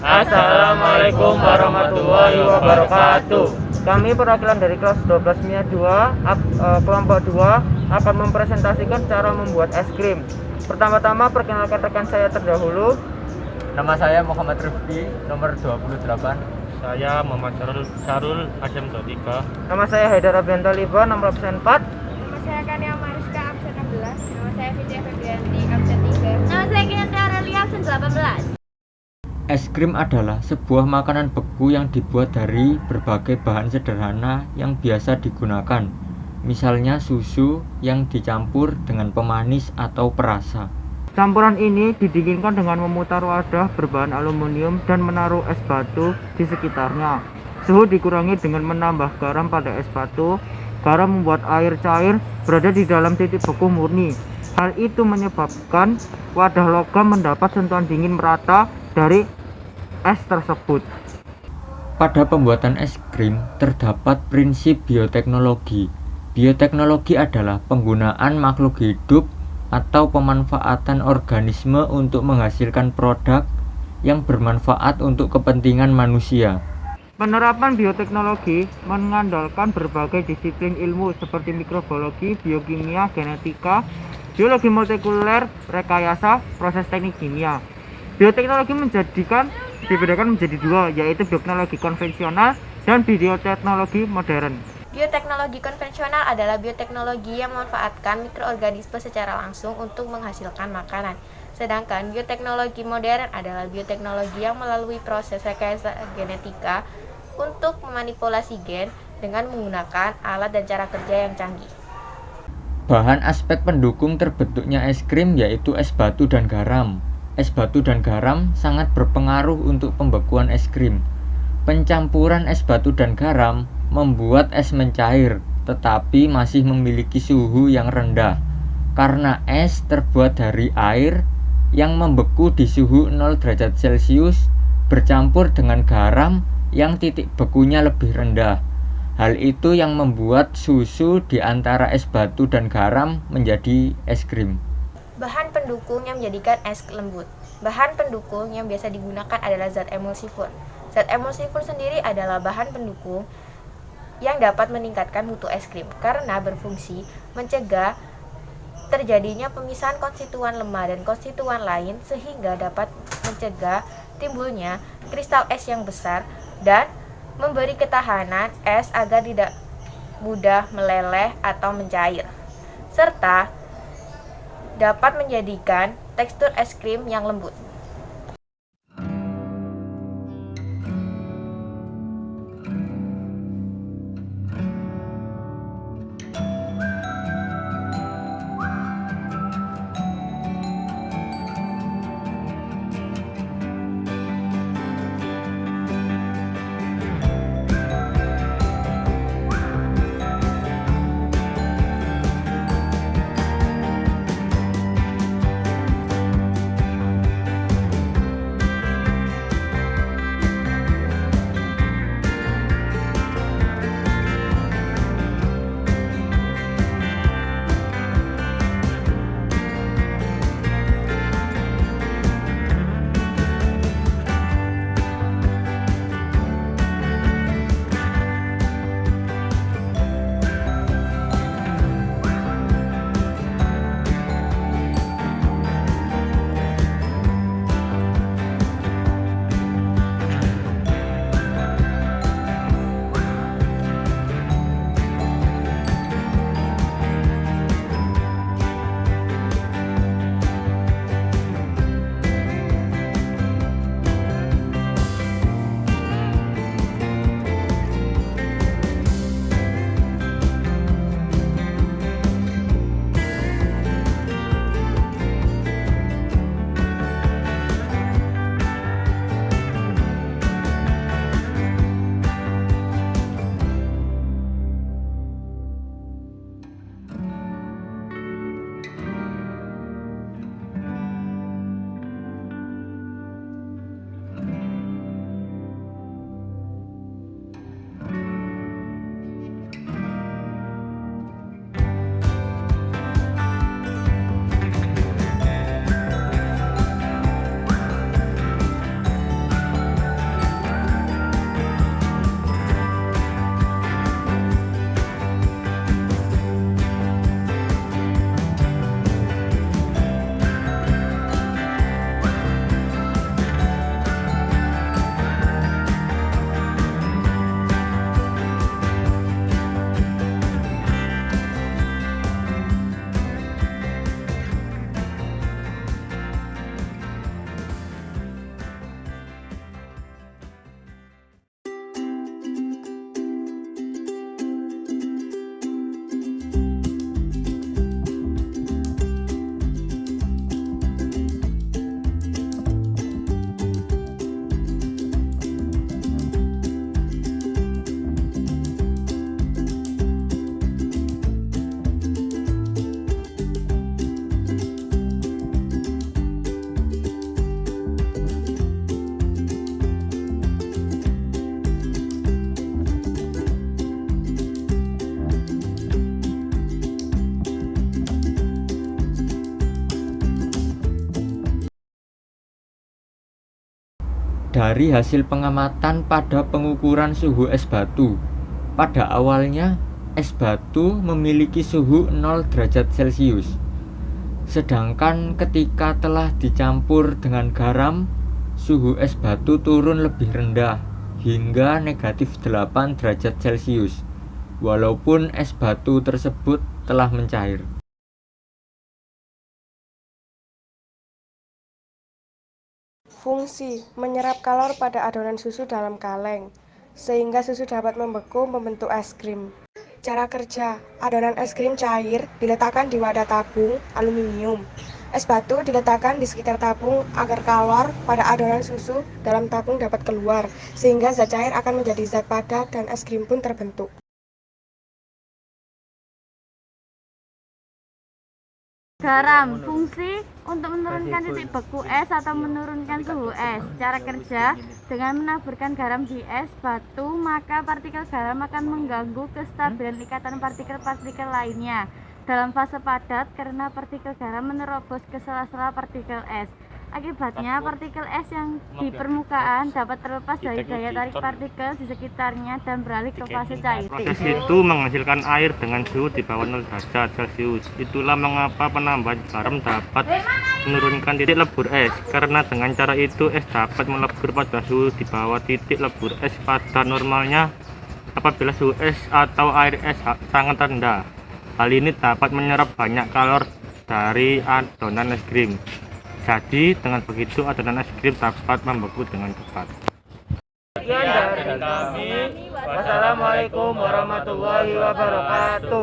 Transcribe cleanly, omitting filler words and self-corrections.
Assalamualaikum warahmatullahi wabarakatuh. Kami perwakilan dari kelas 12 MIA 2, kelompok 2 akan mempresentasikan cara membuat es krim. Pertama-tama perkenalkan rekan saya terdahulu. Nama saya Muhammad Rifki, nomor 28. Saya Muhammad Syarul Hasyim 23. Nama saya Haidar Abian Taliba, nomor absen 4. Nama saya Kania Mariska, absen 16. Nama saya Fitri Febrianti, absen 3. Nama saya Kinanti Aurelia, absen 18. Es krim adalah sebuah makanan beku yang dibuat dari berbagai bahan sederhana yang biasa digunakan. Misalnya susu yang dicampur dengan pemanis atau perasa. Campuran ini didinginkan dengan memutar wadah berbahan aluminium dan menaruh es batu di sekitarnya. Suhu dikurangi dengan menambah garam pada es batu. Garam membuat air cair berada di dalam titik beku murni. Hal itu menyebabkan wadah logam mendapat sentuhan dingin merata dari es tersebut. Pada pembuatan es krim terdapat prinsip bioteknologi. Bioteknologi adalah penggunaan makhluk hidup atau pemanfaatan organisme untuk menghasilkan produk yang bermanfaat untuk kepentingan manusia. Penerapan bioteknologi mengandalkan berbagai disiplin ilmu seperti mikrobiologi, biokimia, genetika, biologi molekuler, rekayasa, proses teknik kimia. Bioteknologi dibedakan menjadi dua, yaitu bioteknologi konvensional dan bioteknologi modern. Bioteknologi konvensional adalah bioteknologi yang memanfaatkan mikroorganisme secara langsung untuk menghasilkan makanan. Sedangkan bioteknologi modern adalah bioteknologi yang melalui proses rekayasa genetika untuk memanipulasi gen dengan menggunakan alat dan cara kerja yang canggih. Bahan aspek pendukung terbentuknya es krim yaitu es batu dan garam. Es batu dan garam sangat berpengaruh untuk pembekuan es krim. Pencampuran es batu dan garam membuat es mencair, tetapi masih memiliki suhu yang rendah. Karena es terbuat dari air yang membeku di suhu 0 derajat Celcius bercampur dengan garam yang titik bekunya lebih rendah. Hal itu yang membuat susu di antara es batu dan garam menjadi es krim. Bahan pendukung yang menjadikan es lembut. Bahan pendukung yang biasa digunakan adalah zat emulsifur. Zat emulsifur sendiri adalah bahan pendukung yang dapat meningkatkan mutu es krim karena berfungsi mencegah terjadinya pemisahan konstituen lemah dan konstituen lain sehingga dapat mencegah timbulnya kristal es yang besar dan memberi ketahanan es agar tidak mudah meleleh atau mencair, serta dapat menjadikan tekstur es krim yang lembut. Dari hasil pengamatan pada pengukuran suhu es batu, pada awalnya es batu memiliki suhu 0 derajat Celcius. Sedangkan ketika telah dicampur dengan garam, suhu es batu turun lebih rendah hingga -8 derajat Celcius, walaupun es batu tersebut telah mencair. Fungsi menyerap kalor pada adonan susu dalam kaleng, sehingga susu dapat membeku membentuk es krim. Cara kerja, adonan es krim cair diletakkan di wadah tabung aluminium. Es batu diletakkan di sekitar tabung agar kalor pada adonan susu dalam tabung dapat keluar, sehingga zat cair akan menjadi zat padat dan es krim pun terbentuk. Garam, fungsi untuk menurunkan titik beku es atau menurunkan suhu es. Cara kerja, dengan menaburkan garam di es batu, maka partikel garam akan mengganggu kestabilan ikatan partikel-partikel lainnya dalam fase padat karena partikel garam menerobos ke sela-sela partikel es. Akibatnya, partikel es yang di permukaan dapat terlepas dari daya tarik partikel di sekitarnya dan beralih ke fase cair. Proses itu menghasilkan air dengan suhu di bawah 0 derajat Celcius. Itulah mengapa penambahan garam dapat menurunkan titik lebur es, karena dengan cara itu es dapat melebur pada suhu di bawah titik lebur es pada normalnya apabila suhu es atau air es sangat rendah. Hal ini dapat menyerap banyak kalor dari adonan es krim. Jadi dengan begitu adonan es krim dapat membeku dengan cepat. Sekian dari kami. Wassalamualaikum warahmatullahi wabarakatuh.